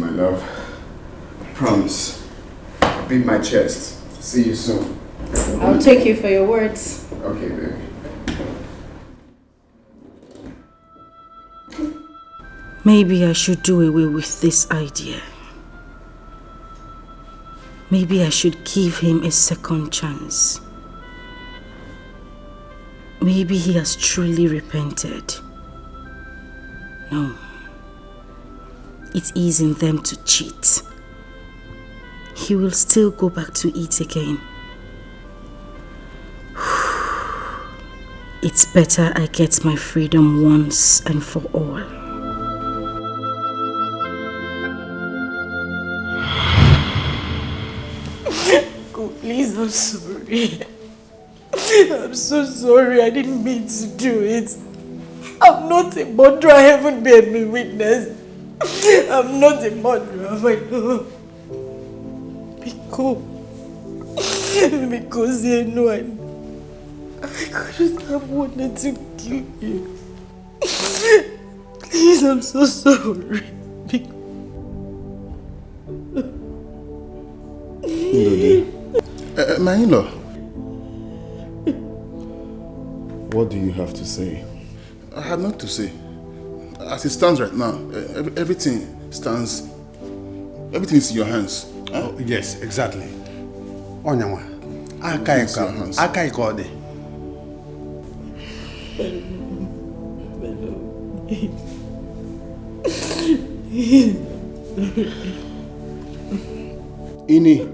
my love. Promise. Beat my chest. See you soon. I'll take you for your words. Okay, baby. Maybe I should do away with this idea. Maybe I should give him a second chance. Maybe he has truly repented. No. It is in them to cheat. He will still go back to it again. It's better I get my freedom once and for all. God, please, I'm sorry. I'm so sorry. I didn't mean to do it. I'm not a murderer. I haven't been a witness. I'm not a murderer, my love. Because you know I couldn't have wanted to kill you. Please, I'm so sorry. My in-law. What do you have to say? I have not to say. As it stands right now, everything is in your hands. Oh, yes, exactly. Onyawa. Akai kode. Ini.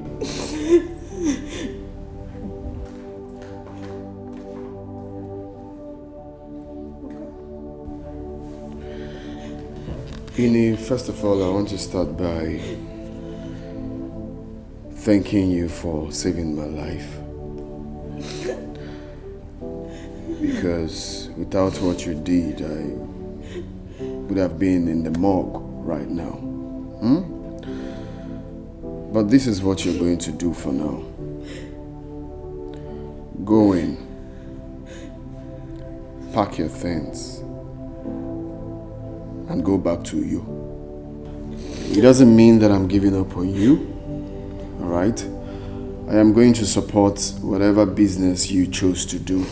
Ini, first of all, I want to start by thanking you for saving my life. Because without what you did, I would have been in the morgue right now. But this is what you're going to do for now. Go in, pack your things, and go back to you. It doesn't mean that I'm giving up on you, all right? I am going to support whatever business you chose to do.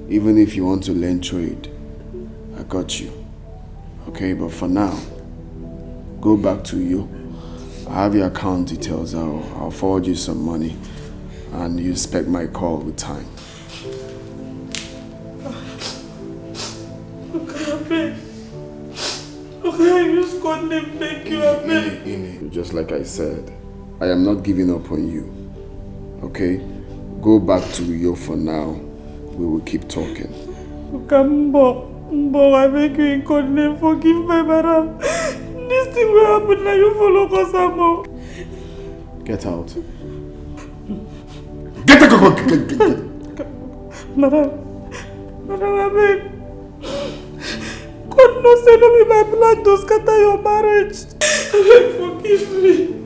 Even if you want to learn trade, I got you. Okay, but for now, go back to you. I have your account details. I'll forward you some money, and you expect my call with time. Just like I said, I am not giving up on you. Okay? Go back to Uyo for now. We will keep talking. I beg you in God name, forgive my madam. This thing will happen now, you follow Kosamo. Get out. Get out! Madam, I beg. God knows I don't be my blood to scatter your marriage. Forgive me.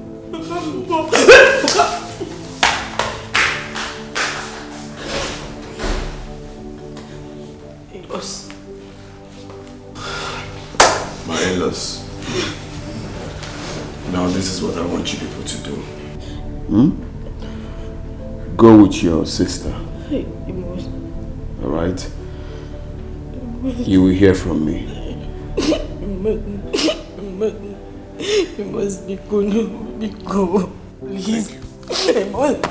In-laws. My in-laws. Now this is what I want you people to do. Go with your sister. Alright? You will hear from me. You must be good. Please. I must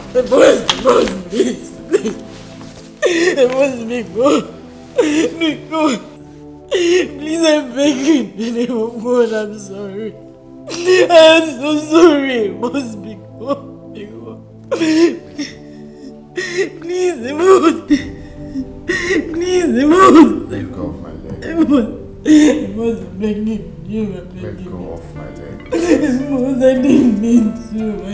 please. I must be good. Please, I'm begging in the name of God, I'm sorry. I am so sorry. I must be good. Please, I must. Please, I must. Let go of my leg. I must be begging you. Let go of my leg. I didn't mean to. I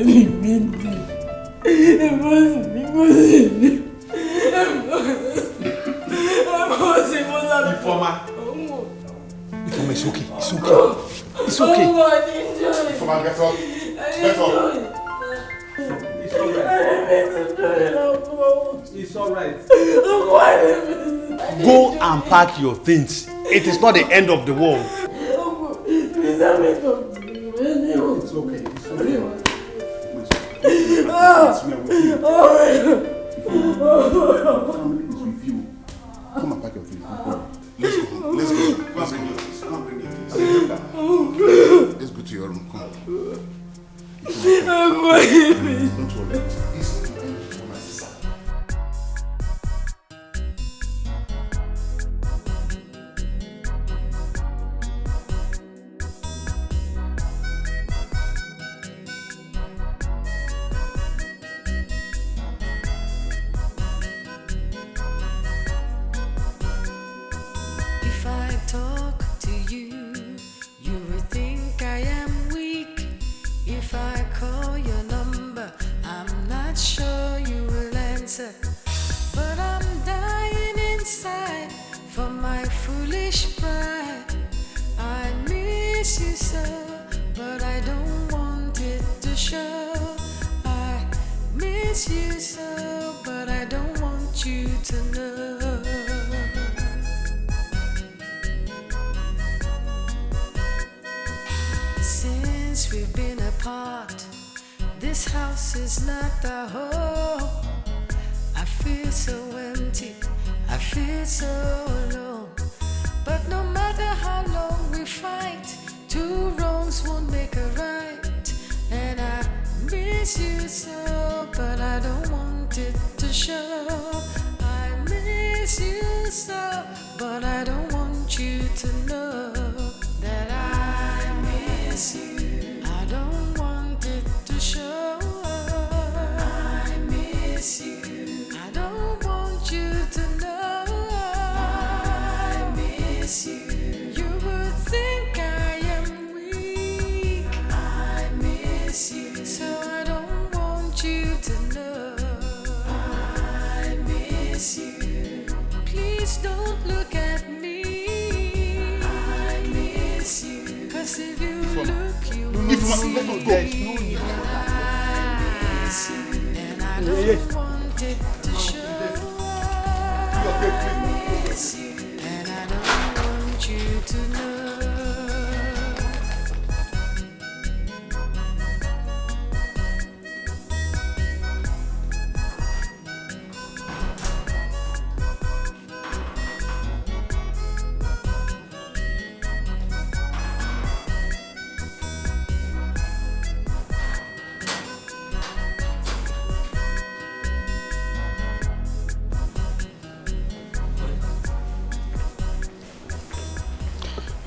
must be good. Informer, it's okay. It's okay. It's okay. Informer, get up. Get up. It's alright. Go and pack your things. It is not the end of the world. Please, It's okay. It's okay. It's we are with you. Family is with you. Come and pack your things. Let's go. Let's go. Let's go. Come bring your things. Let's go to your room. Come. Don't worry.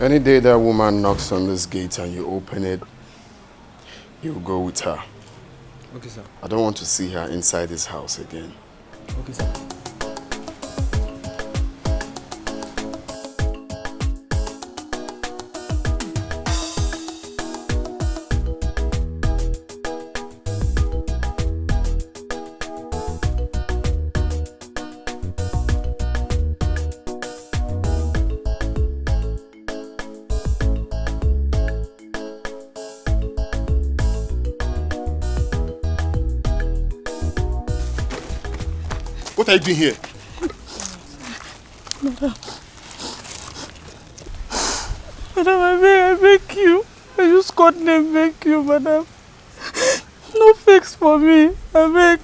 Any day that woman knocks on this gate and you open it, you go with her. Okay, sir. I don't want to see her inside this house again. Okay, sir. What are you doing here? Madam, I beg you. I use God name beg you, madam. No fix for me. I beg.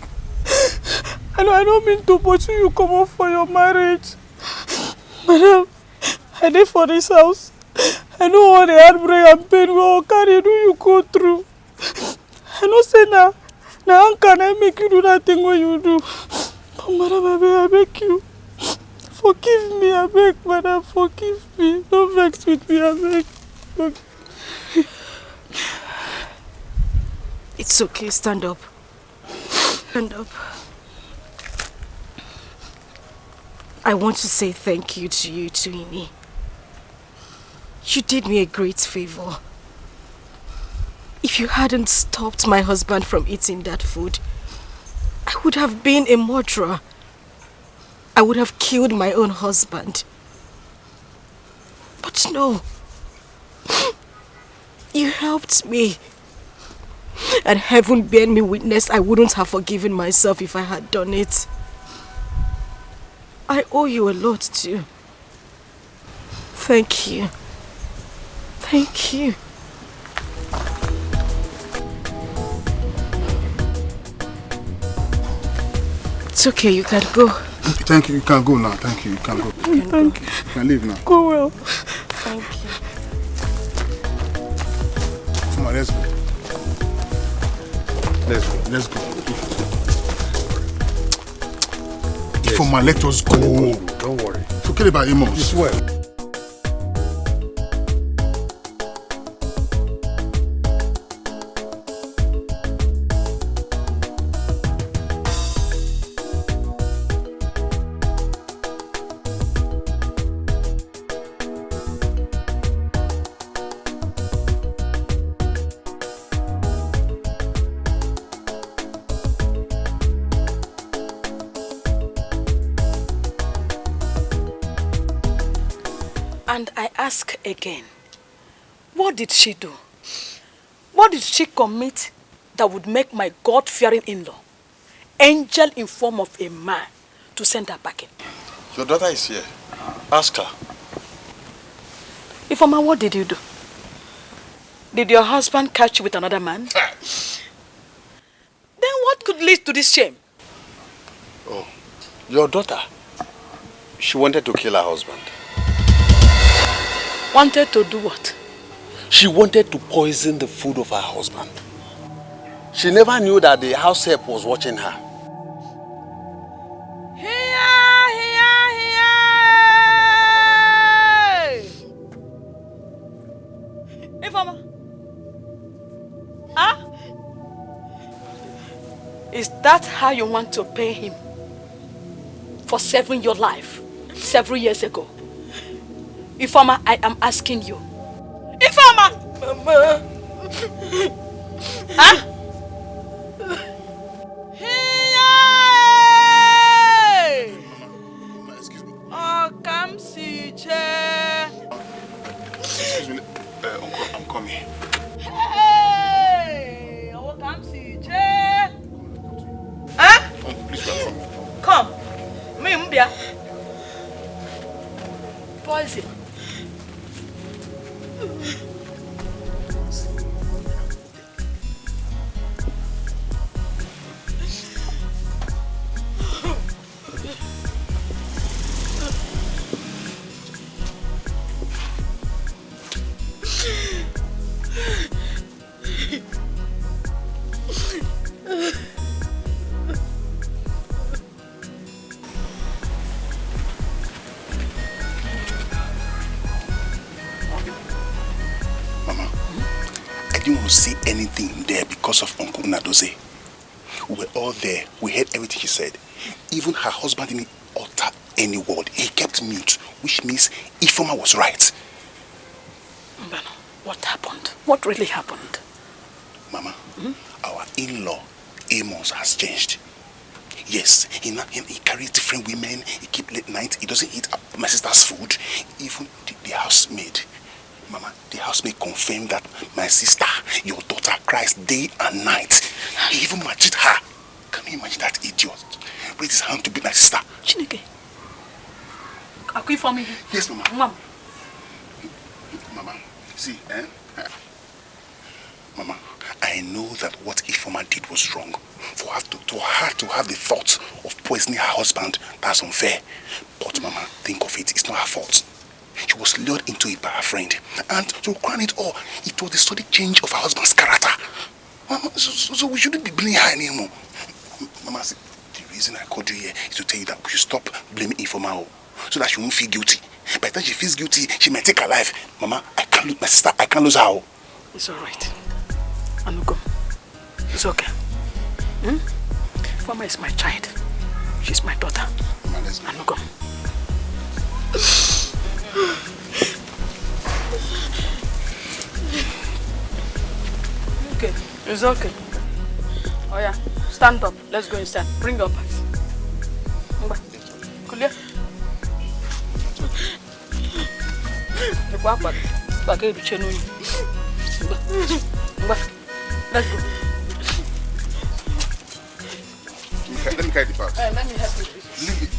I don't mean to pursue you come up for your marriage. Madam, I did for this house. I know all the heartbreak and pain we all carry do you go through. I know say now how can I make you do that thing what you do? Oh, madam, I beg you. Forgive me, I beg, madam, forgive me. Don't vex with me, I beg. It's okay, stand up. Stand up. I want to say thank you to you, Ini. You did me a great favor. If you hadn't stopped my husband from eating that food, I would have been a murderer. I would have killed my own husband. But no. You helped me. And heaven bear me witness, I wouldn't have forgiven myself if I had done it. I owe you a lot too. Thank you. Thank you. It's okay, you can go. Thank you, you can go now. Thank you, you can go. Thank you. You can leave now. Go well. Thank you. Come on, let's go. Let's go. Let's go. Ifoma, let us go. Don't worry. Forget about Amos. You swear. And I ask again, what did she do? What did she commit that would make my God-fearing in-law, angel in form of a man, to send her back in? Your daughter is here. Ask her. Ifoma, what did you do? Did your husband catch you with another man? Then what could lead to this shame? Oh, your daughter, she wanted to kill her husband. Wanted to do what? She wanted to poison the food of her husband. She never knew that the house help was watching her. Ifoma? Huh? Is that how you want to pay him for saving your life several years ago? Ifoma, I am asking you. Ifoma! Mama! Huh? Hey! Mama, excuse me. Oh, come see, Excuse me. Uncle, I'm coming. Hey! Oh, come see, huh? Uncle, please welcome me. Come. Me, Mbia. Poison. To say anything there because of Uncle Nadoze. We were all there. We heard everything he said. Even her husband didn't utter any word. He kept mute, which means Ifoma was right. Mbano, what happened? What really happened? Mama, our in-law, Amos, has changed. Yes, he carries different women. He keeps late night. He doesn't eat my sister's food. Even the housemaid. Mama, the housemaid confirmed that my sister, your daughter, cries day and night. He even matched her. Can you imagine that idiot? Raise his hand to beat my sister. Chineke. Are you for me? Yes, Mama. Mama. Mama, see, Mama, I know that what Ifoma did was wrong. For her to have the thought of poisoning her husband, that's unfair. But Mama, think of it, it's not her fault. She was lured into it by her friend. And to crown it all, it was the sudden change of her husband's character. Mama, so we shouldn't be blaming her anymore. Mama, see, the reason I called you here is to tell you that we should stop blaming Ifoma, so that she won't feel guilty. By the time she feels guilty, she might take her life. Mama, I can't lose my sister. I can't lose her. It's alright. Anugo. It's okay. Ifoma is my child. She's my daughter. Mama, let's go. Anugo. Okay, it's okay. Oh yeah, stand up. Let's go inside. Bring your bags. Kulia. Let's go. Let me carry the bags. Let me help you. Leave it.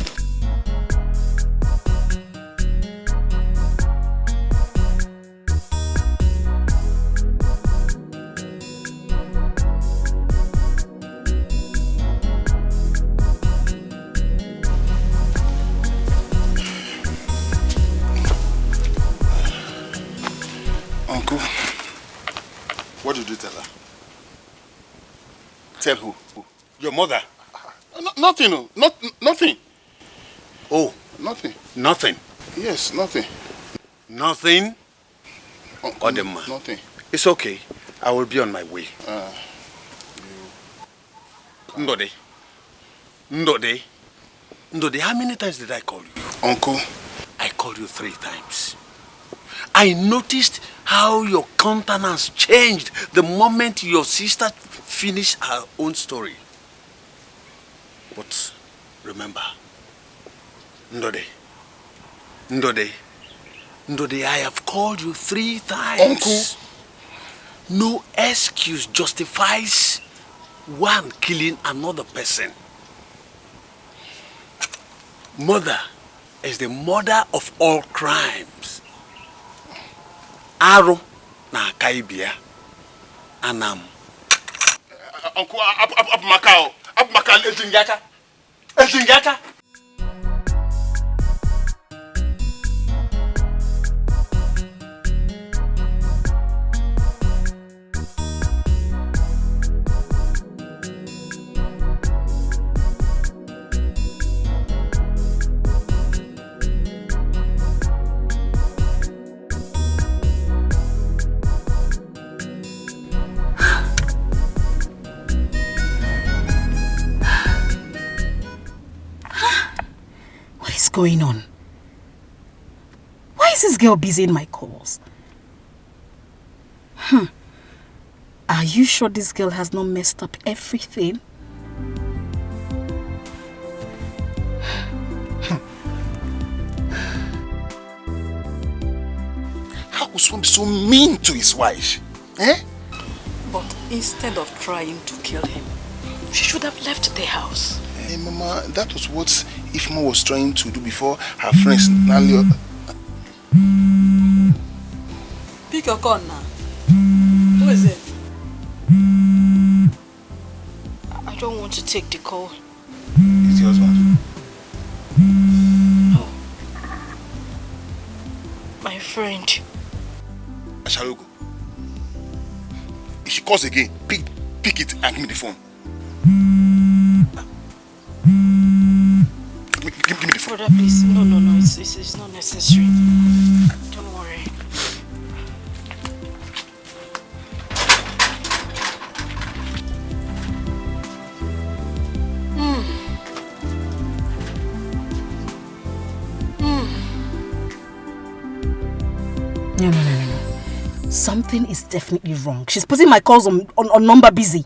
Uncle, what did you tell her? Tell who? Your mother. Nothing, no. Nothing. Oh, Nothing. nothing. Yes, nothing. Nothing? Uncle, Odema. nothing. It's okay. I will be on my way. Ndode. Ndode. Ndode, how many times did I call you? Uncle. I called you 3 times. I noticed how your countenance changed the moment your sister finished her own story. But remember, Ndode, Ndode, Ndode, I have called you 3 times. Uncle. No excuse justifies one killing another person. Murder is the mother of all crimes. Aro na kaibia anam. Uncle, up Macau. Up Macau, Ejingaka. What is going on? Why is this girl busy in my calls? Are you sure this girl has not messed up everything? How could someone be so mean to his wife? Eh? But instead of trying to kill him, she should have left the house. Hey, Mama, that was what Ifma was trying to do before her friends Nali. Pick your gun now. Who is it? I don't want to take the call. It's your husband. Oh. My friend. Shall we go? If she calls again, pick it and give me the phone. Give me the phone. Brother, please. No. It's not necessary. Don't worry. No. Something is definitely wrong. She's putting my calls on number busy.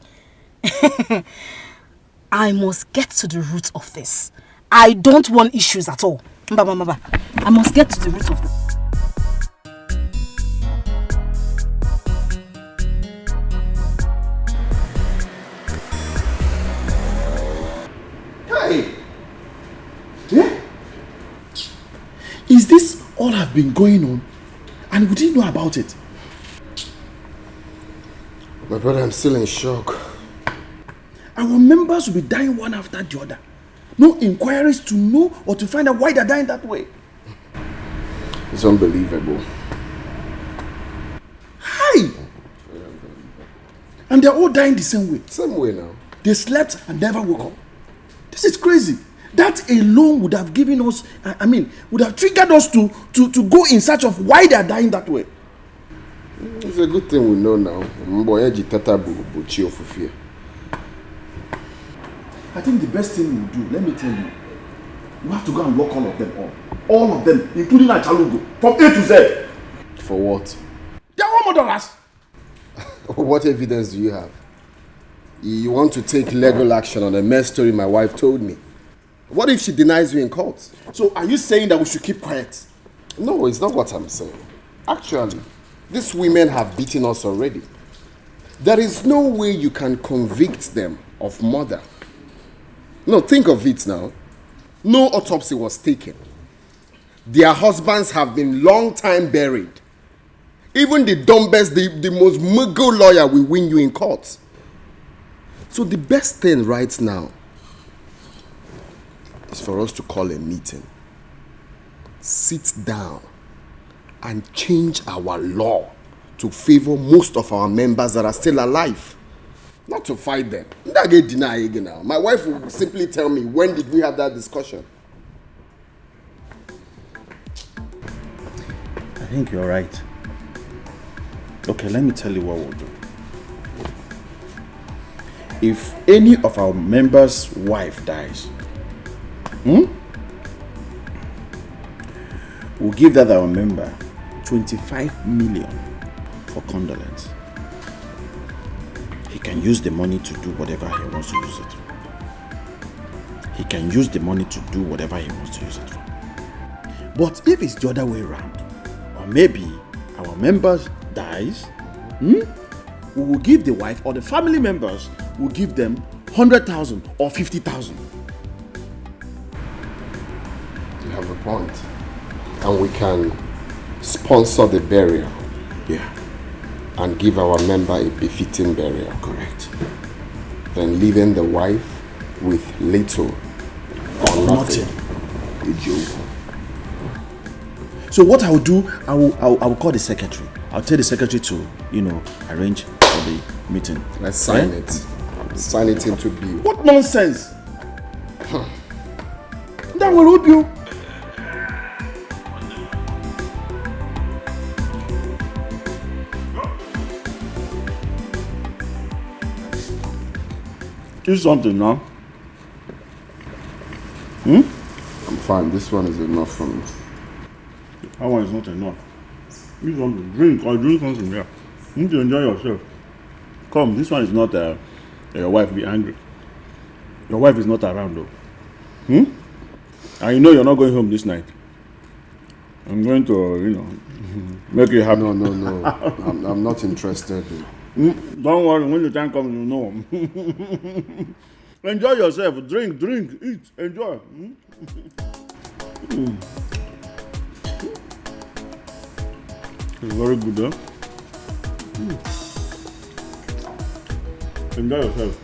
I must get to the root of this. I don't want issues at all. Mba. I must get to the root of this. Hey! Yeah? Is this all have been going on? And we didn't know about it? My brother, I'm still in shock. Our members will be dying one after the other. No inquiries to know or to find out why they're dying that way. It's unbelievable. Hi! And they're all dying the same way. Same way now. They slept and never woke up. This is crazy. That alone would have given us, would have triggered us to go in search of why they are dying that way. It's a good thing we know now. I think the best thing we'll do, let me tell you, we have to go and lock all of them up. All of them, including Achalugo, from A to Z. For what? They are all murderers. What evidence do you have? You want to take legal action on a mess story my wife told me. What if she denies you in court? So are you saying that we should keep quiet? No, it's not what I'm saying. Actually, these women have beaten us already. There is no way you can convict them of murder. No, think of it now. No autopsy was taken. Their husbands have been long time buried. Even the dumbest, the most muggle lawyer will win you in court. So the best thing right now is for us to call a meeting, sit down, and change our law to favor most of our members that are still alive. Not to fight them. That get denied again now. My wife will simply tell me, when did we have that discussion? I think you're right. Okay, let me tell you what we'll do. If any of our members' wife dies, we'll give that our member 25 million for condolence. He can use the money to do whatever he wants to use it for. He can use the money to do whatever he wants to use it for. But if it's the other way around, or maybe our member dies, we will give the wife or the family members, will give them 100,000 or 50,000. You have a point. And we can sponsor the burial. Yeah. And give our member a befitting burial. Correct. Then leaving the wife with little or nothing. So what I will do, I will call the secretary. I'll tell the secretary to, arrange for the meeting. Let's sign it. Sign it into bill. What nonsense! That will help you. Do something now. I'm fine. This one is enough for me. That one is not enough. You want to drink or drink something here. You need to enjoy yourself. Come, this one is not your wife be angry. Your wife is not around though. And you know you're not going home this night. I'm going to, make you happy. No. I'm not interested. Don't worry, when the time comes, you know. Enjoy yourself. Drink, eat, enjoy. It's very good, huh? Enjoy yourself.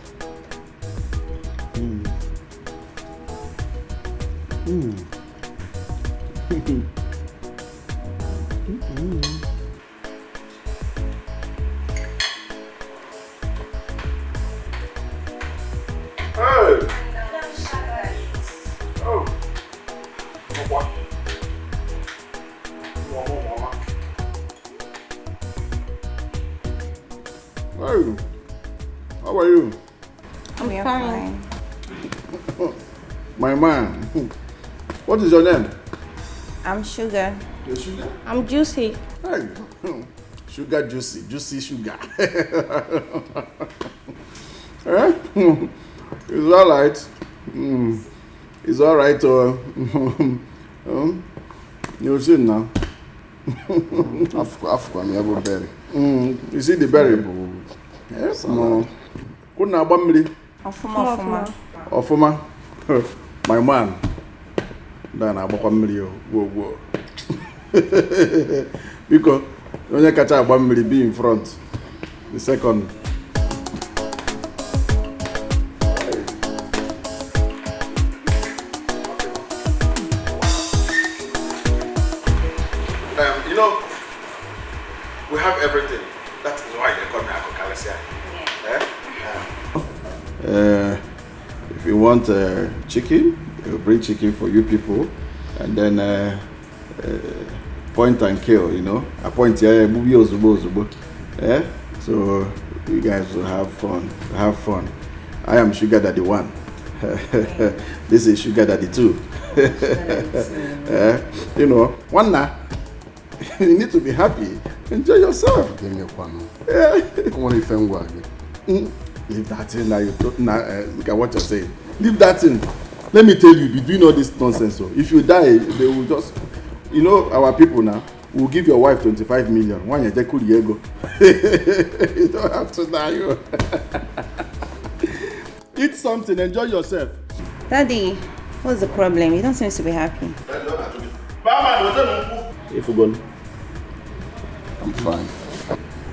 Hey, how are you? I'm fine. My man. What is your name? I'm Sugar. Your sugar? I'm Juicy. Hey. Sugar juicy. Juicy sugar. Eh? It's alright. It's alright. You'll see now. You see the berry? Yes. No. Couldn't have been Ofuma. My man. Then I bought whoa. Because when you catch a bambri be in front, the second. We have everything. That is why they call me Akokalesia. If you want chicken, we'll bring chicken for you people, and then point and kill. A point here, so you guys will have fun. I am Sugar Daddy 1. This is Sugar Daddy 2. One now. You need to be happy. Enjoy yourself. Leave that in now. Look at what you're saying. Leave that in. Let me tell you, be doing all this nonsense. So if you die, they will just, our people now will give your wife 25 million. One year, cool go. You don't have to die. Eat something. Enjoy yourself. Daddy, what's the problem? You don't seem to be happy. If we're gone. I'm fine.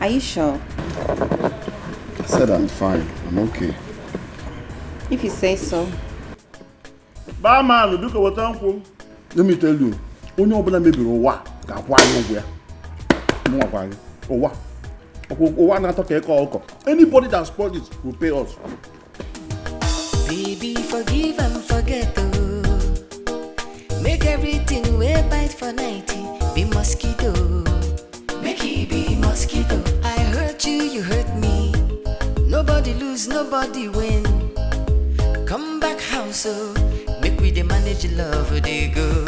Are you sure? I said I'm fine. I'm okay. If you say so. Let me tell you, only open maybe what. Or what? Anybody that spoils this will pay us. Baby, forgive and forget, oh. Make everything we bite for 90 be mosquito. Make it be mosquito. I hurt you, you hurt me. Nobody lose, nobody win. Come back house, oh. Make we the manage love, they go.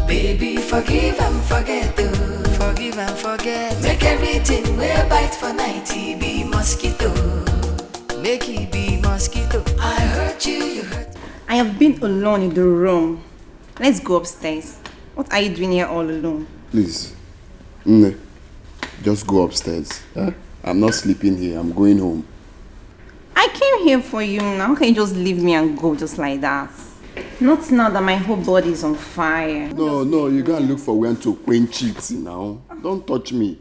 Baby, forgive and forget, oh. Forgive and forget. Make everything we bite for 90 be mosquito. Make it be mosquito. I hurt you, you hurt me. I have been alone in the room. Let's go upstairs. What are you doing here all alone? Please, Nne, just go upstairs. Huh? I'm not sleeping here. I'm going home. I came here for you now. How can you just leave me and go just like that? Not now that my whole body is on fire. No, you can't look for when to quench it now. Don't touch me.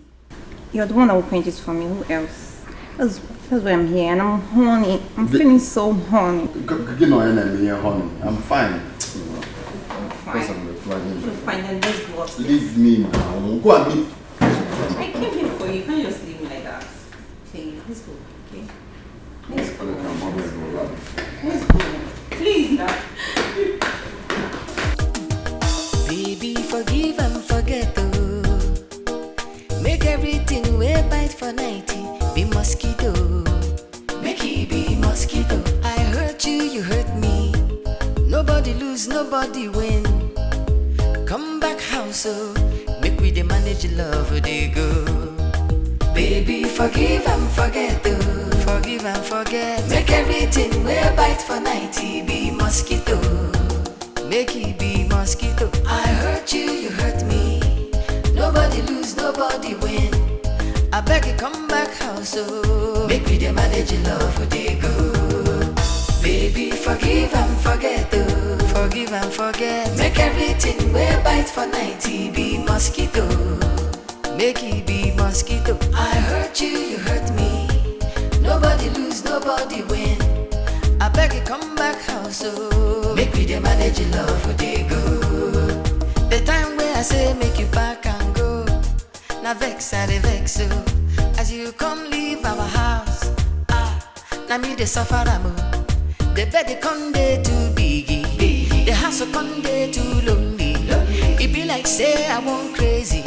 You're the one that will quench it for me. Who else? That's why I'm here, and I'm horny. I'm feeling so horny. You know, enemy, honey. I'm fine. I'm fine. You're fine, then let's go upstairs. Leave me now. Go and meet. I came here for you. You can't just leave me like that. Please, let's go, okay? Let's go. Let's go. Please, Dad. Baby, forgive and forget, oh. Make everything we bite for 90 be mosquito. Make it be mosquito. I hurt you, you hurt me. Nobody lose, nobody win. Come back house, oh. Make we the manage love, they go. Baby, forgive and forget, oh. Forgive and forget. Make everything we bite for 90 be mosquito. Make it be mosquito. I hurt you, you hurt me. Nobody lose, nobody win. I beg you, come back house, oh. Make we the manage love, they go. Baby, forgive and forget, oh. Forgive and forget. Make everything we bite for 90 be mosquito. Make it be mosquito. I hurt you, you hurt me. Nobody lose, nobody win. I beg you, come back house, oh. Make we the manage love, they go. The time where I say make you back and go. Now vex, I dey vex, oh. As you come leave our house, now me the suffer, the bed come day too biggie. The house come day too lonely. It be like say I want crazy.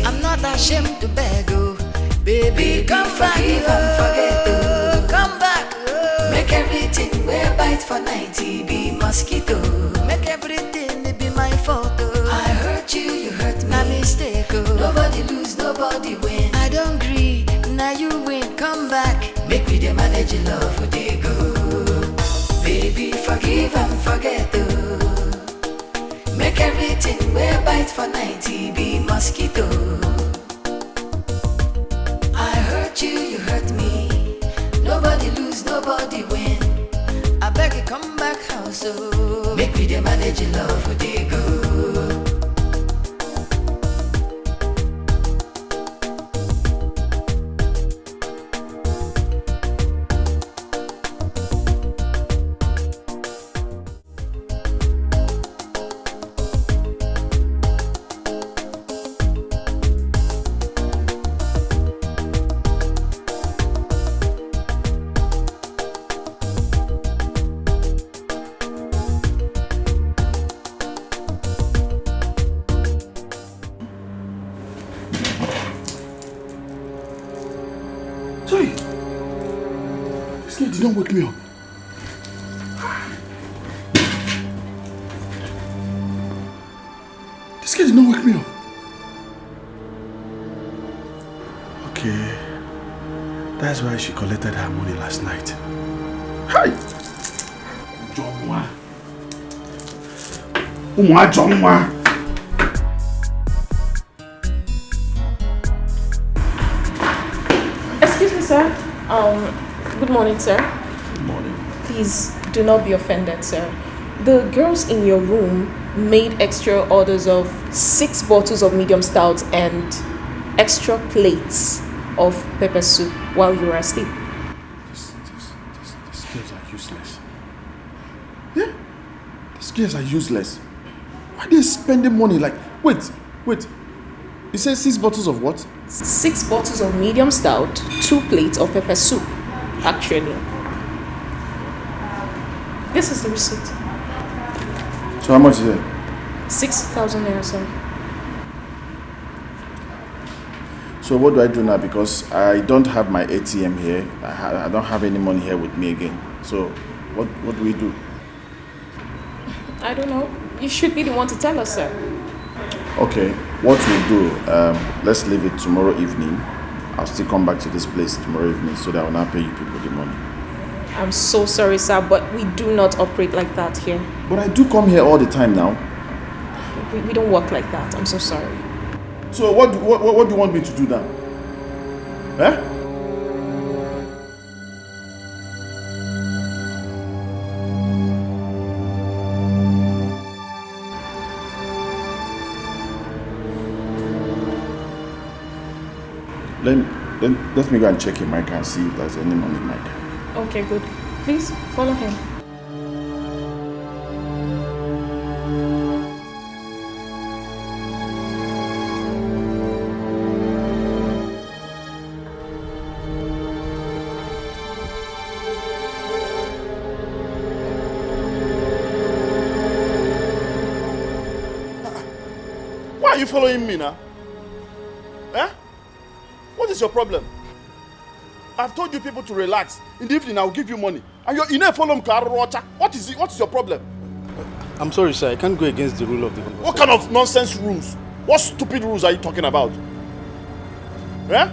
I'm not ashamed to beg, oh. Baby, come back, oh. Come back, oh. Make everything we bite for 90 be mosquito. Make everything it be my fault, oh. I hurt you, you hurt me. My mistake, oh. Nobody lose, nobody win. I don't agree, now you win. Come back, make we the manage love, they go. Baby, forgive and forget, oh. Make everything we bite for 90 be mosquito. I hurt you, you hurt me. Nobody lose, nobody win. I beg you, come back house, oh. Make we the manage love, they go. Don't wake me up. This kid did not wake me up. Okay. That's why she collected her money last night. Hi! Jongwa. Excuse me, sir. Good morning, sir. Good morning. Please do not be offended, sir. The girls in your room made extra orders of 6 bottles of medium stout and extra plates of pepper soup while you were asleep. These girls are useless. Yeah? These girls are useless. Why are they spending money like... Wait. You said 6 bottles of what? 6 bottles of medium stout, 2 plates of pepper soup, actually. This is the receipt. So how much is it? 6,000 naira, sir. So what do I do now? Because I don't have my ATM here. I don't have any money here with me again. So what do we do? I don't know. You should be the one to tell us, sir. Okay, what we'll do, let's leave it tomorrow evening. I'll still come back to this place tomorrow evening so that I'll not pay you people the money. I'm so sorry, sir, but we do not operate like that here. But I do come here all the time now. We don't work like that. I'm so sorry. So what do you want me to do now? Eh? Let me go and check in my car and see if there's any money in my car. Okay, good. Please, follow him. Why are you following me now? Eh? What is your problem? I've told you people to relax. In the evening, I'll give you money. And you're in a follow water. What is it? What's your problem? I'm sorry, sir. I can't go against the rule of the company. What kind of nonsense rules? What stupid rules are you talking about? Eh?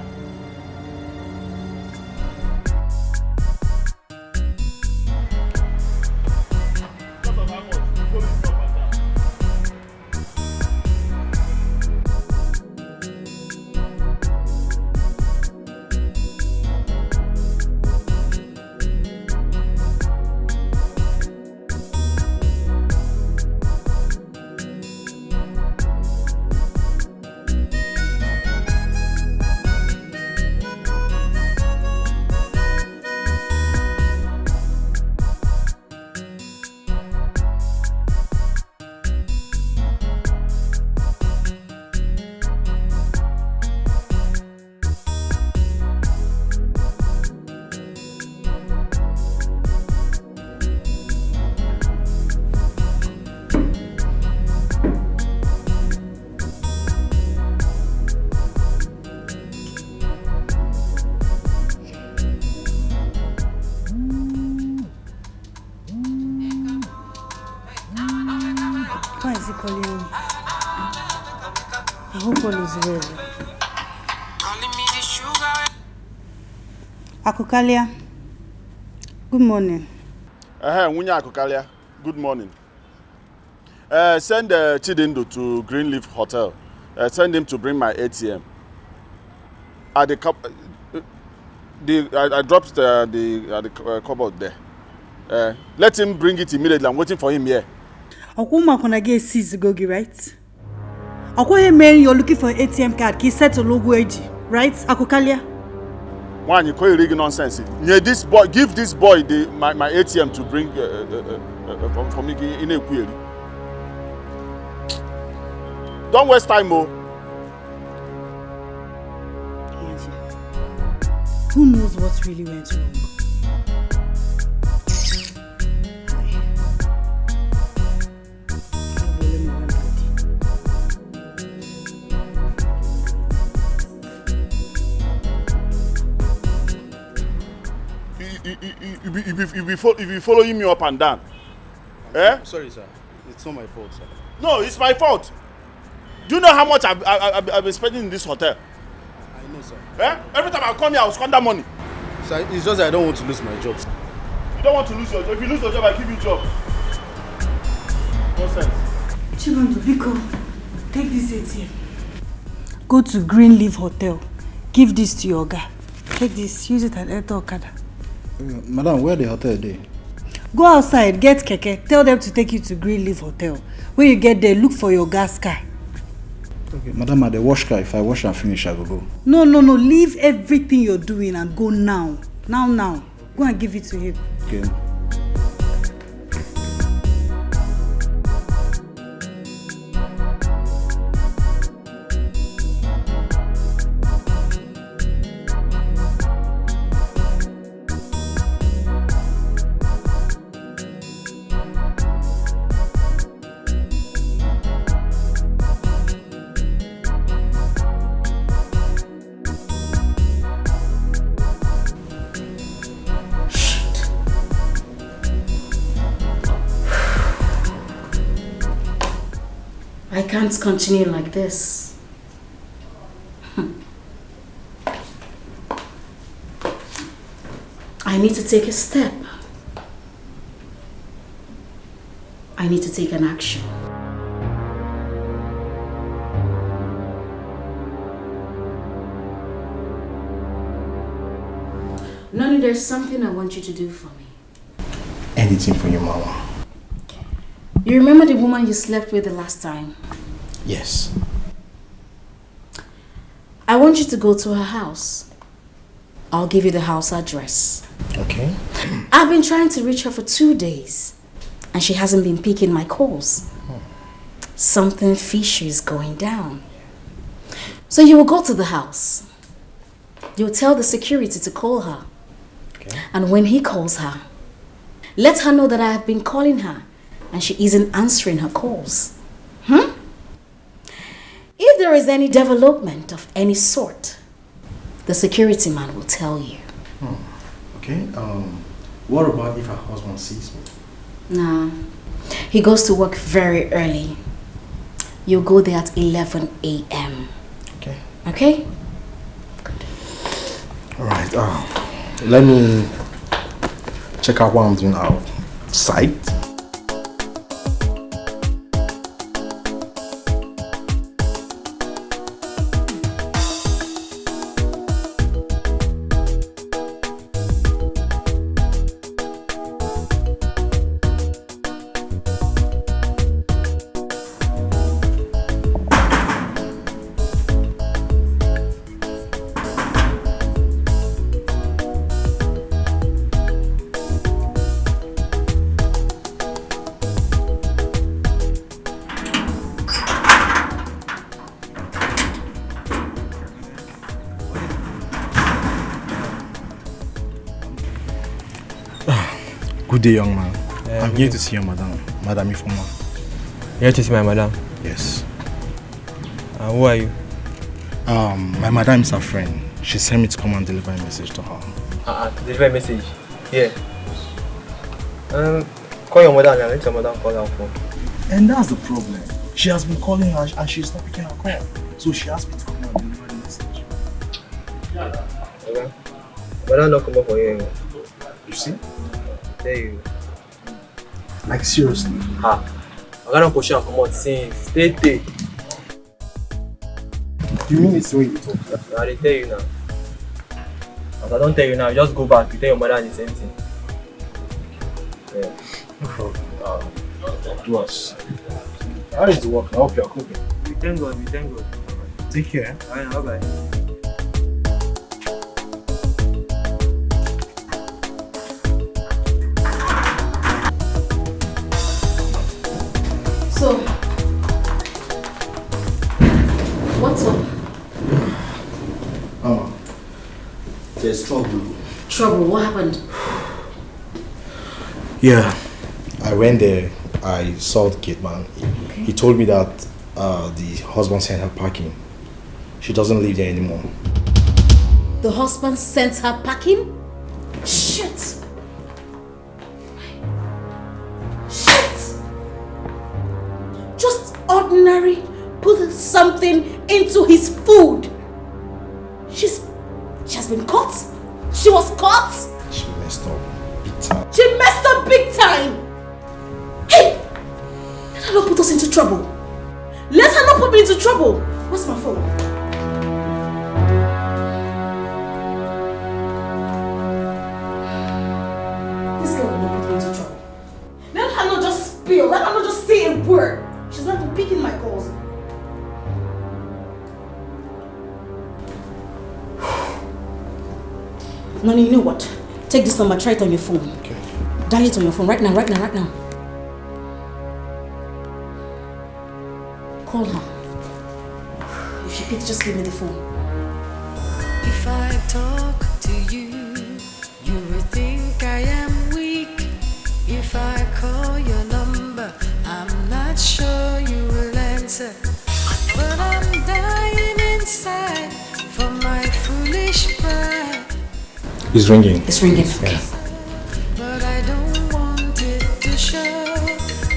Akukalia, good morning. Wunya Akukalia, good morning. Send Chidindo to Greenleaf Hotel. Send him to bring my ATM. At I dropped the cupboard there. Let him bring it immediately. I'm waiting for him here. Okuma kona get seize gogi, right? Okwa man, you're looking for an ATM card. He set a logo edge, right? Akukalia. One, you call it really nonsense. Yeah, this boy, give this boy my ATM to bring for me in a query. Don't waste time, Mo. Who knows what really went wrong? If you following me up and down, I'm sorry, sir. It's not my fault, sir. No, it's my fault. Do you know how much I've been spending in this hotel? I know, sir. Every time I come here, I'll squander money. Sir, it's just that I don't want to lose my job. You don't want to lose your job. If you lose your job, I give you a job. Nonsense. Chibundo, Biko, take this ATM. Go to Greenleaf Hotel. Give this to your guy. Take this, use it and enter Okada. Madam, where the hotel is? Go outside, get keke. Tell them to take you to Greenleaf Hotel. When you get there, look for your gas car. Okay, madam, at the wash car, if I wash and finish, I will go. No. Leave everything you're doing and go now. Now. Go and give it to him. Okay. can't continue like this. I need to take a step. I need to take an action. Noni, there's something I want you to do for me. Anything for you, Mama. You remember the woman you slept with the last time? Yes. I want you to go to her house. I'll give you the house address. Okay. I've been trying to reach her for 2 days, and she hasn't been picking my calls. Something fishy is going down. So you will go to the house. You'll tell the security to call her. Okay. And when he calls her, let her know that I have been calling her and she isn't answering her calls. If there is any development of any sort, the security man will tell you. Okay. What about if her husband sees me? Nah. He goes to work very early. You'll go there at 11 a.m. Okay. Okay? Alright. Let me check out what I'm doing outside. Good day, young man. I'm here to see your madam, Madam Ifoma. You're here to see my madam? Yes. Who are you? My madam is her friend. She sent me to come and deliver a message to her. Deliver a message? Yeah. Call your mother and let your mother call her phone. And that's the problem. She has been calling her and she's not picking her call. So she asked me to come and deliver the message. Okay. Madam not come up for you. You see? There you. Like seriously? I'm gonna push her come out since. Stay. You mean it's the way you talk? I tell you now. As I don't tell you now, just go back. You tell your mother the same thing. Yeah. No problem. Do us. How is the work? I hope you're cooking. We thank God. Take care. Bye. So, what's up? There's trouble. Trouble? What happened? Yeah, I went there. I saw the gate man. He told me that the husband sent her packing. She doesn't live there anymore. The husband sent her packing? Shit! Just ordinary put something into his food. She has been caught? She was caught? She messed up big time. She messed up big time! Hey! Let her not put us into trouble. Let her not put me into trouble. Where's my phone? This girl will not put me into trouble. Let her not just spill. Let her not just say a word. She's not even picking my calls. Nani, you know what? Take this number, try it on your phone. Okay. Dial it on your phone right now. Call her. If she picks, just give me the phone. If I talk to you, you will think I am weak. If I call your number, I'm not sure you will answer. But I'm dying inside for my foolish pride. It's ringing. Okay. Yeah. But I don't want it to show.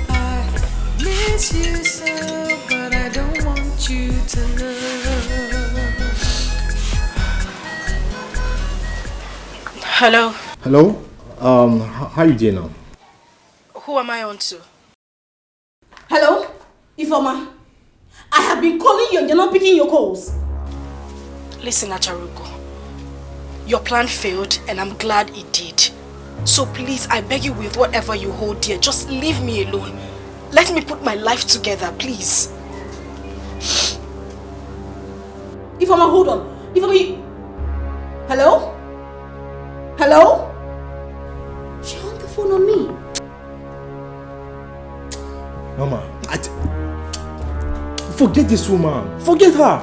I miss you so, but I Hello? Hello? How you doing now? Who am I on to? Hello? Ifoma? I have been calling you and you're not picking your calls. Listen, Acharugo. Your plan failed and I'm glad it did. So please, I beg you with whatever you hold dear, just leave me alone. Let me put my life together, please. Ifoma, hold on. Ifoma, Hello? Hello? She hung the phone on me. Mama, forget this woman. Forget her.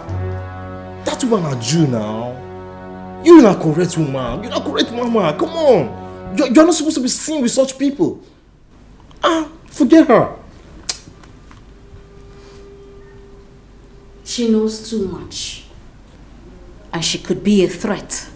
That woman are Jew now. You're not correct woman. You're not correct mama. Come on. You're not supposed to be seen with such people. Forget her. She knows too much. And she could be a threat.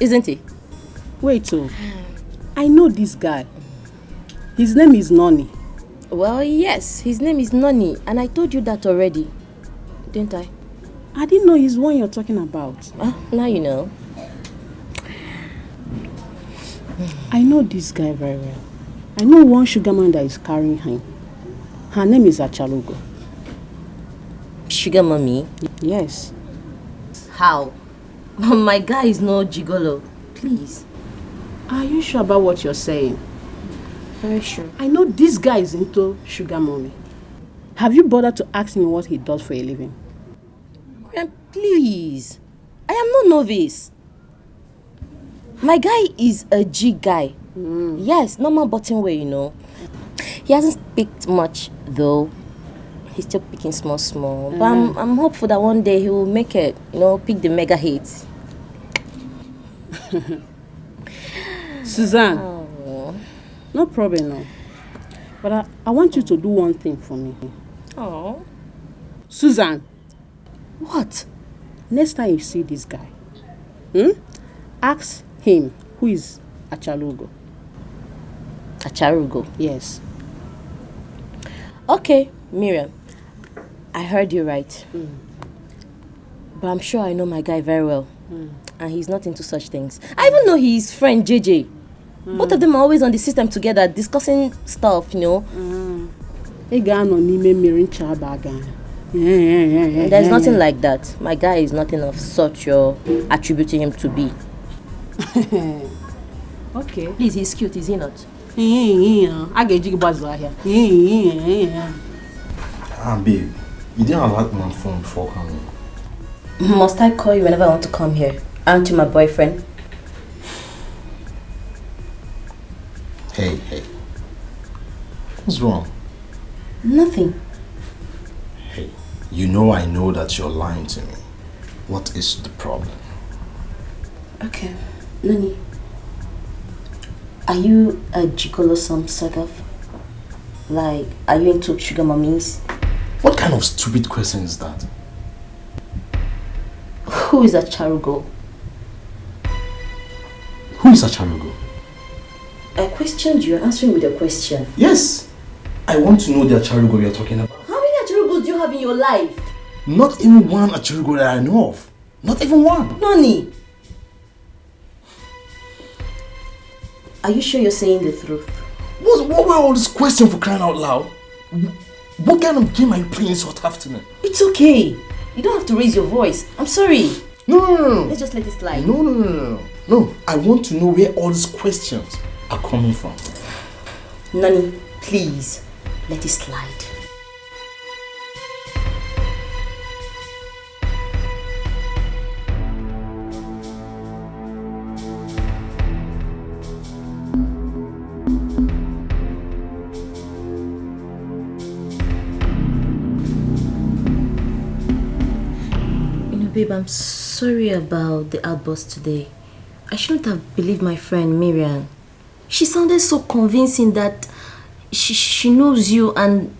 Isn't he? Wait, I know this guy. His name is Noni. Well, yes, his name is Noni, and I told you that already, didn't I? I didn't know he's one you're talking about. Now you know. I know this guy very well. I know one sugar man that is carrying him. Her name is Achalugo. Sugar mommy? Yes. How? My guy is no gigolo. Please. Are you sure about what you're saying? Very sure. I know this guy is into sugar mommy. Have you bothered to ask him what he does for a living? Please. I am no novice. My guy is a G guy. Yes, normal bottom way, you know. He hasn't picked much though. He's still picking small. But I'm hopeful that one day he will make it, you know, pick the mega hits. Suzanne. No problem, no. But I want you to do one thing for me. Oh. Suzanne. What? Next time you see this guy, ask him who is Achalugo. Achalugo? Yes. Okay, Miriam. I heard you right. But I'm sure I know my guy very well. And he's not into such things. I even know his friend JJ. Both of them are always on the system together discussing stuff, you know. There's nothing like that. My guy is nothing of such you're attributing him to be. Okay. Please, he's cute, is he not? Babe, you didn't alert my phone before coming. Must I call you whenever I want to come here? Aren't you my boyfriend? Hey. What's wrong? Nothing. Hey, you know I know that you're lying to me. What is the problem? Okay, Nani. Are you a gigolo some sort of? Like, are you into sugar mummies? What kind of stupid question is that? Who is Achalugo? Who is Achalugo? I questioned you, answering with a question. Yes! I want to know the Achalugo you're talking about. How many Achalugos do you have in your life? Not even one Achalugo that I know of. Not even one. Nani! Are you sure you're saying the truth? What were all these questions for crying out loud? What kind of game are you playing this hot afternoon? It's okay. You don't have to raise your voice. I'm sorry. No. Let's just let it slide. No, I want to know where all these questions are coming from. Nani, please, let it slide. babe, I'm sorry about the outburst today. I shouldn't have believed my friend Miriam. She sounded so convincing that she knows you and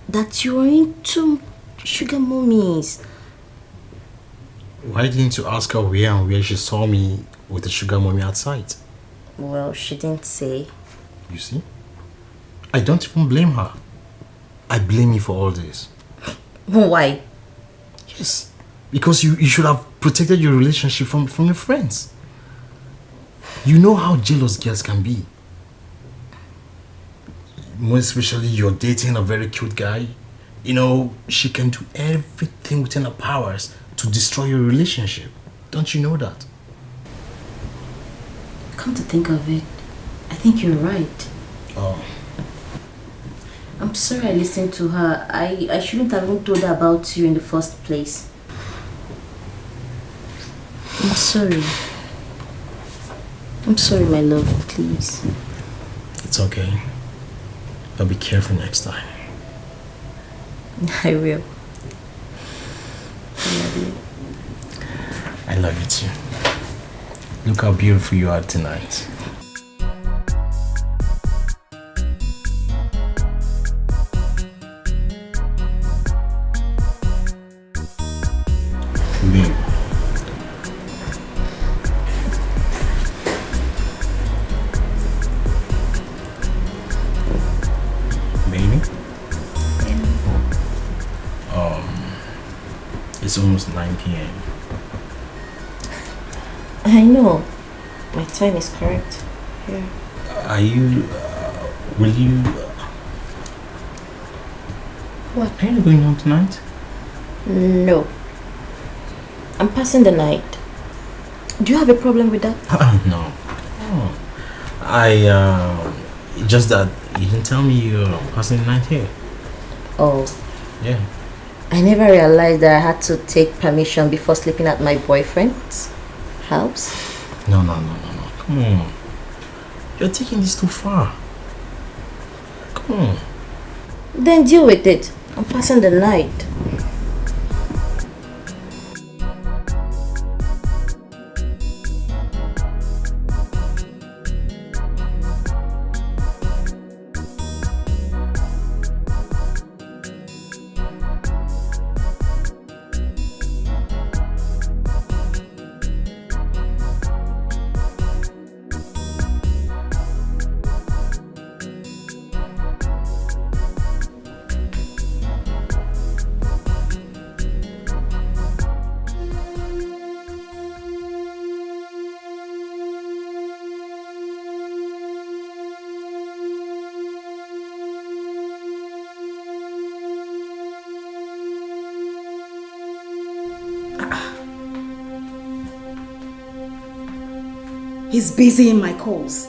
that you're into sugar mummies. Why didn't you ask her where she saw me with the sugar mommy outside? Well, she didn't say. You see? I don't even blame her. I blame you for all this. Why? Yes. Because you should have protected your relationship from your friends. You know how jealous girls can be. More especially you're dating a very cute guy. You know, she can do everything within her powers to destroy your relationship. Don't you know that? Come to think of it, I think you're right. Oh. I'm sorry I listened to her. I shouldn't have even told her about you in the first place. I'm sorry. I'm sorry, my love, please. It's okay. I'll be careful next time. I will. I love you. I love you too. Look how beautiful you are tonight. Babe. Baby? It's almost 9 p.m. I know. My time is correct. Yeah. Are you... will you... What? Are you going home tonight? No. I'm passing the night. Do you have a problem with that? No. Oh. Just that you didn't tell me you're passing the night here. Oh. Yeah. I never realized that I had to take permission before sleeping at my boyfriend's house. No. Come on. You're taking this too far. Come on. Then deal with it. I'm passing the night. He's busy in my calls.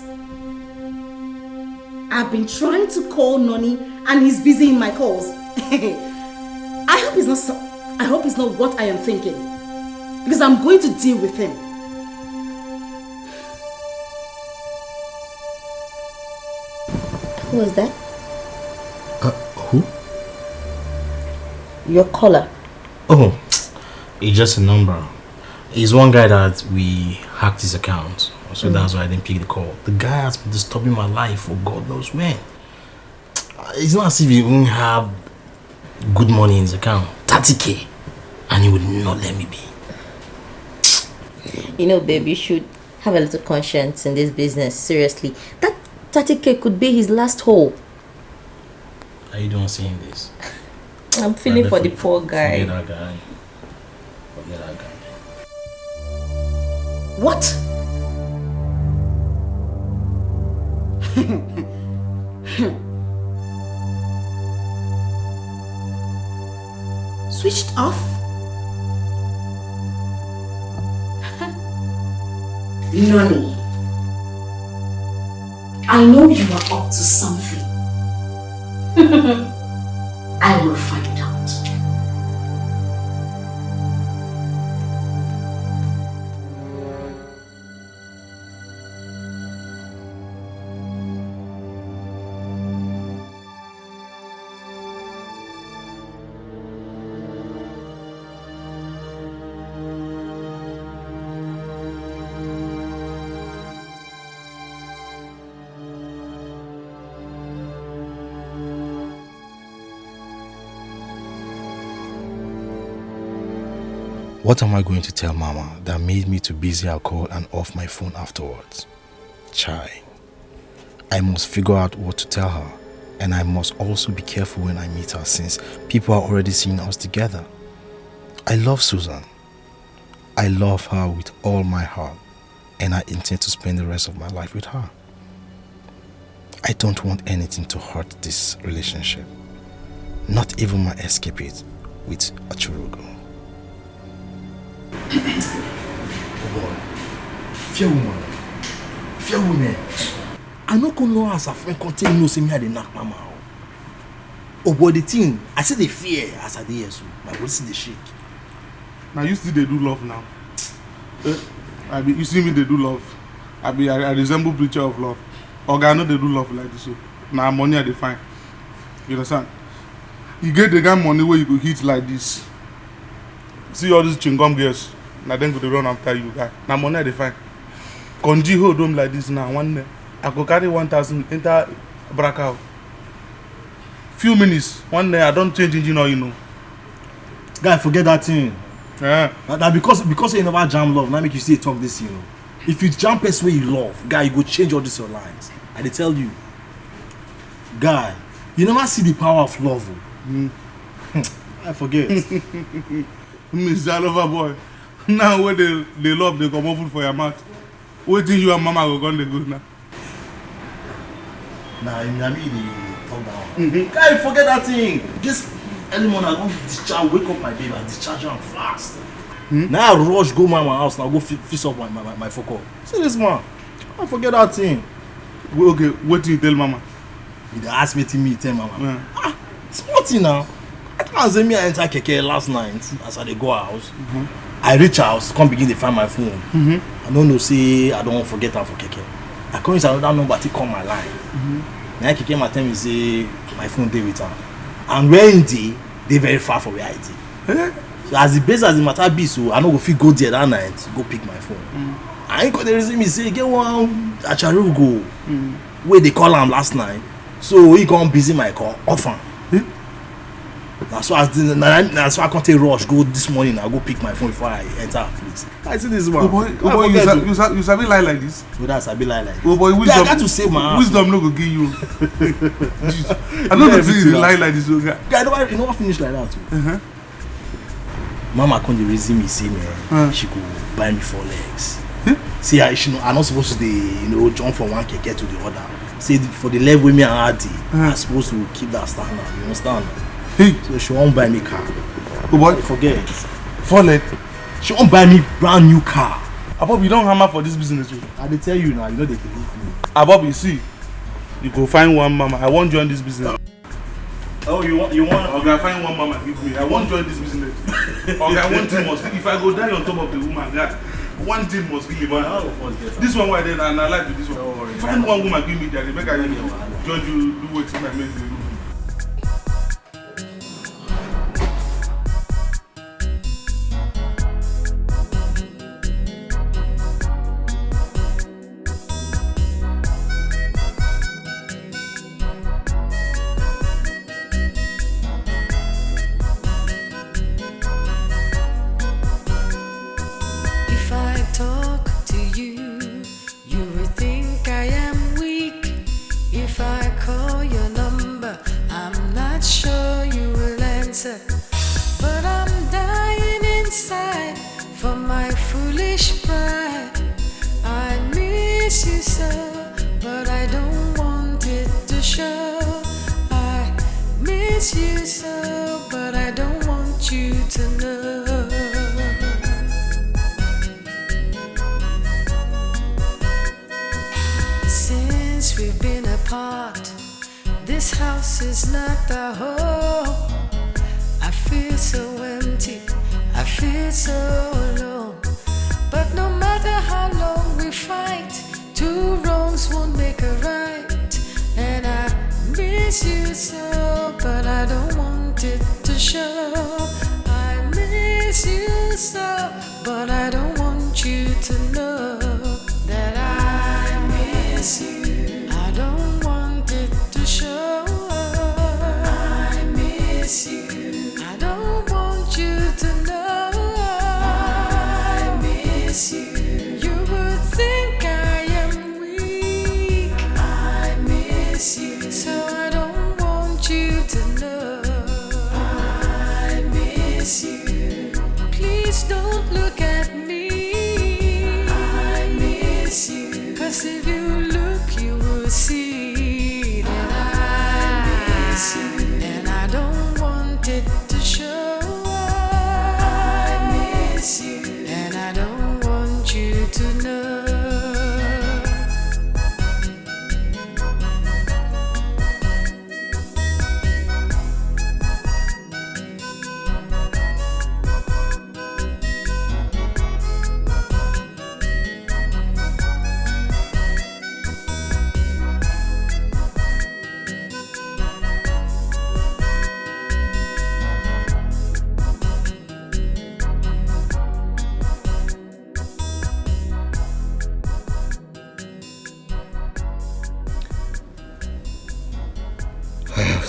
I've been trying to call Noni and he's busy in my calls. I hope it's not what I am thinking. Because I'm going to deal with him. Who was that? Who? Your caller. Oh, it's just a number. He's one guy that we hacked his account. So that's why I didn't pick the call. The guy has been disturbing my life for God knows when. It's not as if he even have good money in his account. 30K. And he would not let me be. You know, babe, you should have a little conscience in this business. Seriously. That 30K could be his last hope. Are you doing saying this? I'm feeling for the poor guy. Forget that guy. Forget that guy. What? Switched off? Noni, I know you are up to something. I will find out. What am I going to tell Mama that made me too busy I'll call and off my phone afterwards? Chai. I must figure out what to tell her, and I must also be careful when I meet her since people are already seeing us together. I love Susan. I love her with all my heart, and I intend to spend the rest of my life with her. I don't want anything to hurt this relationship. Not even my escapade with Achurugo. Oh boy. Fear woman. Fear woman. I no go know as a friend continue no say me I dey knock mama. Oh boy, the thing, I say they fear as I dey here so. My body see dey shake. Now you still they do love now. You see me they do love. I resemble picture of love. Oga, I know they do love like this. So now money I define. You understand? You get the kind of money where you go hit like this. See all these chingom girls. Now then go to run after you guys. Now money I define. Konji hold them like this now. One day I go carry 1,000 enter Bracao. Few minutes. One day I don't change engine or you know. Guy, forget that thing. Yeah. That because you never jam love, now make you say talk this, you know. If you jam person where you love, guy, you go change all this your lines. I dey tell you. Guy, you never see the power of love. I forget. Mr. Lover boy. Now when they love, they come food for your mouth. Waiting you and mama go gone the good now. Nah, I mean the talk down. Guy, forget that thing. Just early morning I go discharge, wake up my baby, I discharge her fast. Now I rush go my house, now go fix up my focus. See this man. I forget that thing. Okay, what do you tell mama? You ask me to tell mama. Small thing now. I can't say me I enter Keke last night as I dey go house. I reach house, come begin to find my phone. I don't know, say I don't forget her for Keke. I come inside another number to call my line. Now Keke my tell me say my phone dey with her. And where in they very far from where I dey. So as the base as the matter be, so I no go fit go there that night, go pick my phone. I ain't got the reason me say get one Acharugo where they call him last night. So he come busy my call often. That's why I can't take rush go this morning. I go pick my phone before I enter a place. I see this man. Oh boy, you sabi lie like this? So that's I be lie like this. Oh boy, wisdom. I got to save my house. Wisdom no go give you. I don't know if you lie like this. Guy, you know what finish like that too. Mama come dey reason me say man, she could buy me 4 legs. See, I'm not supposed to jump from one keke to the other. Say for the level with me and Adi, I'm supposed to keep that standard. You understand? So she won't buy me car. Oh boy, forget. 4 legs. She won't buy me brand new car. Abob, you don't hammer for this business. I dey tell you now, you know they believe me. Abob, you see, you go find one mama. I won't join this business. Oh, you want? Okay, find one mama, give me. I won't join this business. Okay, one thing must. If I go die on top of the woman, that one thing must give me man. This one why then and I like this one. Find one woman, give me that. Make I judge you do what my amazing.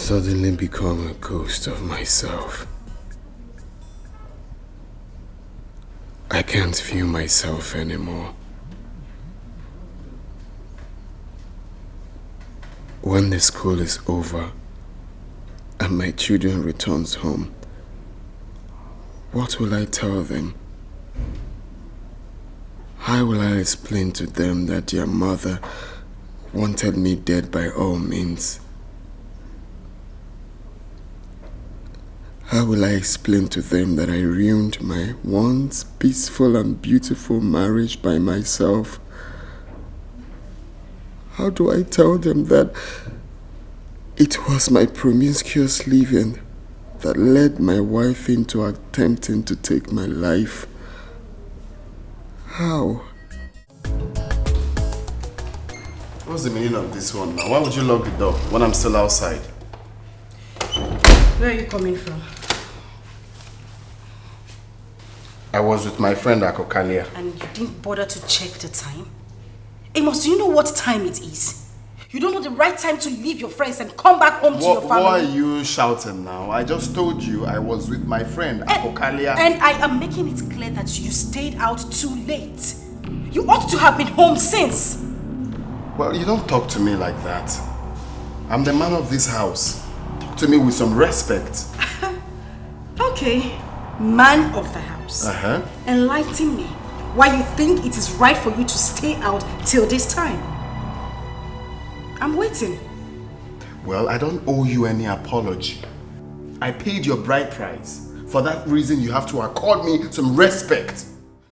suddenly become a ghost of myself. I can't feel myself anymore. When the school is over and my children returns home, what will I tell them? How will I explain to them that their mother wanted me dead by all means? How will I explain to them that I ruined my once peaceful and beautiful marriage by myself? How do I tell them that it was my promiscuous living that led my wife into attempting to take my life? How? What's the meaning of this one now? Why would you lock the door when I'm still outside? Where are you coming from? I was with my friend Okoli. And you didn't bother to check the time? Amos, do you know what time it is? You don't know the right time to leave your friends and come back home to your family. Why are you shouting now? I just told you I was with my friend Okoli. And I am making it clear that you stayed out too late. You ought to have been home since. Well, you don't talk to me like that. I'm the man of this house. Talk to me with some respect. Okay, man of the house. Enlighten me why you think it is right for you to stay out till this time. I'm waiting. Well, I don't owe you any apology. I paid your bride price. For that reason, you have to accord me some respect.